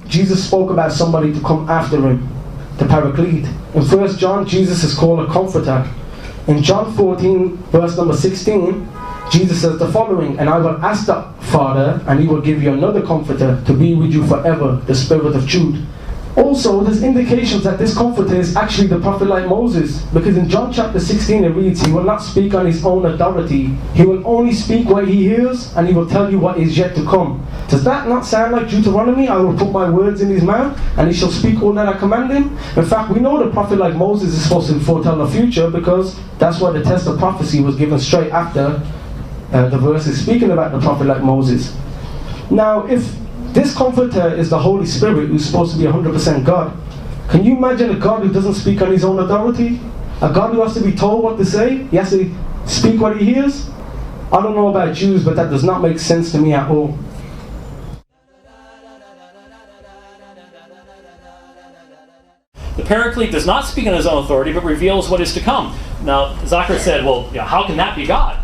Jesus spoke about somebody to come after him, the Paraclete. In 1 John, Jesus is called a comforter. In John 14, verse number 16, Jesus says the following, "And I will ask the Father, and he will give you another comforter to be with you forever, the Spirit of truth." Also, there's indications that this comforter is actually the prophet like Moses, because in John chapter 16 it reads, "He will not speak on his own authority. He will only speak what he hears, and he will tell you what is yet to come." Does that not sound like Deuteronomy? "I will put my words in his mouth, and he shall speak all that I command him"? In fact, we know the prophet like Moses is supposed to foretell the future, because that's why the test of prophecy was given straight after the verses speaking about the prophet like Moses. Now, if this comforter is the Holy Spirit, who's supposed to be 100% God, can you imagine a God who doesn't speak on his own authority? A God who has to be told what to say? He has to speak what he hears? I don't know about Jews, but that does not make sense to me at all. The Paraclete does not speak on his own authority, but reveals what is to come. Now, Zachar said, well, how can that be God?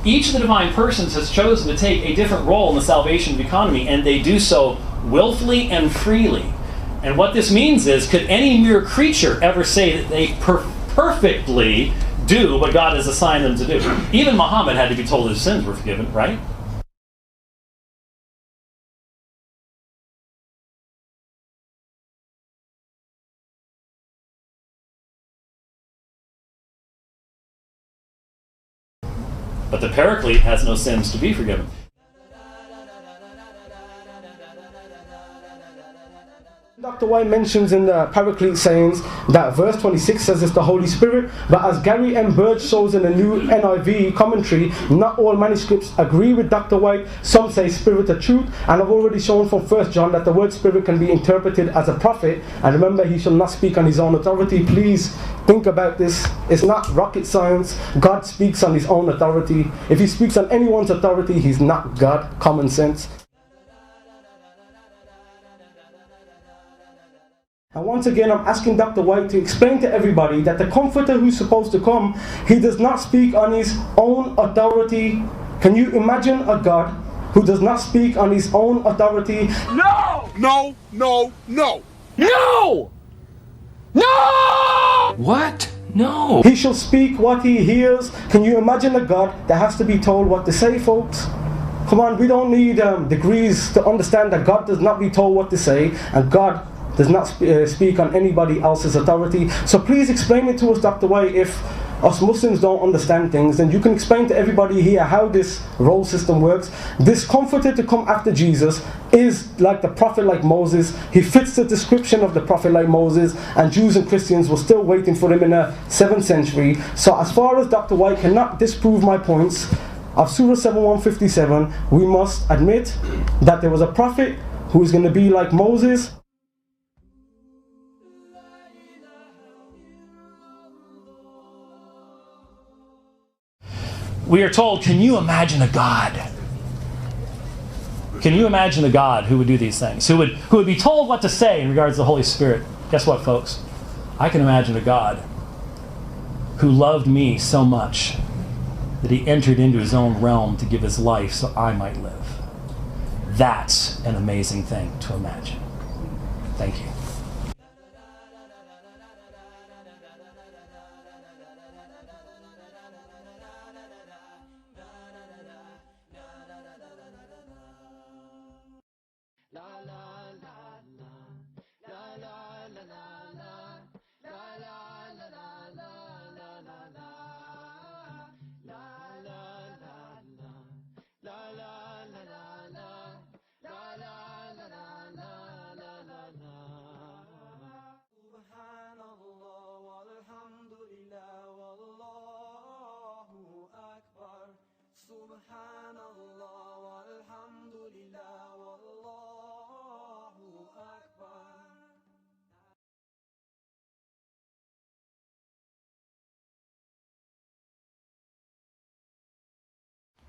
Each of the divine persons has chosen to take a different role in the salvation economy, and they do so willfully and freely. And what this means is, could any mere creature ever say that they perfectly do what God has assigned them to do? Even Muhammad had to be told his sins were forgiven, right? But the Paraclete has no sins to be forgiven. Dr. White mentions in the Paraclete sayings that verse 26 says it's the Holy Spirit, but as Gary M. Bird shows in the new NIV commentary, not all manuscripts agree with Dr. White. Some say Spirit of truth, and I've already shown from 1 John that the word Spirit can be interpreted as a prophet, and remember, he shall not speak on his own authority. Please think about this. It's not rocket science. God speaks on his own authority. If he speaks on anyone's authority, he's not God. Common sense. And once again, I'm asking Dr. White to explain to everybody that the Comforter who's supposed to come, he does not speak on his own authority. Can you imagine a God who does not speak on his own authority? No! No! No! No! No! No! What? No! He shall speak what he hears. Can you imagine a God that has to be told what to say, folks? Come on, we don't need degrees to understand that God does not be told what to say, and God does not speak on anybody else's authority. So please explain it to us, Dr. White. If us Muslims don't understand things, then you can explain to everybody here how this role system works. This Comforter to come after Jesus is like the prophet like Moses. He fits the description of the prophet like Moses, and Jews and Christians were still waiting for him in the 7th century. So as far as Dr. White cannot disprove my points of Surah 7:157, we must admit that there was a prophet who is going to be like Moses. We are told, can you imagine a God? Can you imagine a God who would do these things? Who would be told what to say in regards to the Holy Spirit? Guess what, folks? I can imagine a God who loved me so much that he entered into his own realm to give his life so I might live. That's an amazing thing to imagine. Thank you.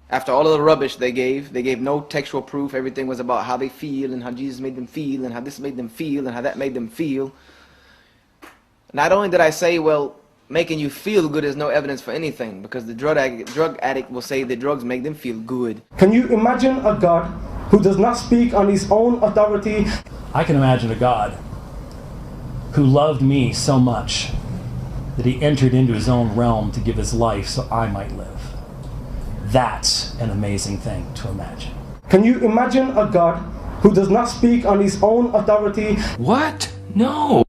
After all of the rubbish they gave no textual proof. Everything was about how they feel and how Jesus made them feel and how this made them feel and how that made them feel. Not only did I say, well, making you feel good is no evidence for anything, because the drug addict will say that drugs make them feel good. Can you imagine a God who does not speak on his own authority? I can imagine a God who loved me so much that he entered into his own realm to give his life so I might live. That's an amazing thing to imagine. Can you imagine a God who does not speak on his own authority? What? No.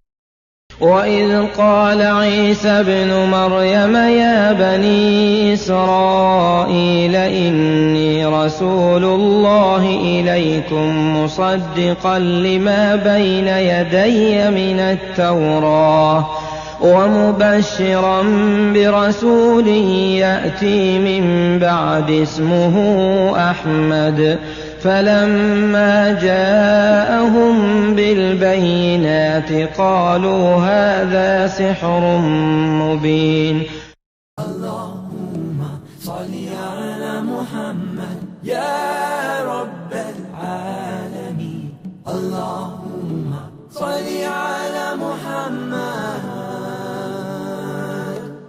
وإذ قال عيسى ابن مريم يا بني إسرائيل إني رسول الله إليكم مصدقا لما بين يدي من التوراة ومبشرا برسول يأتي من بعد اسمه أحمد فلما جاءهم بالبينات قالوا هذا سحر مبين. اللهم صل على محمد يا رب العالمين. اللهم صل على محمد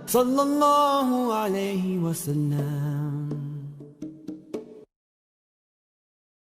صلى الله عليه وسلم.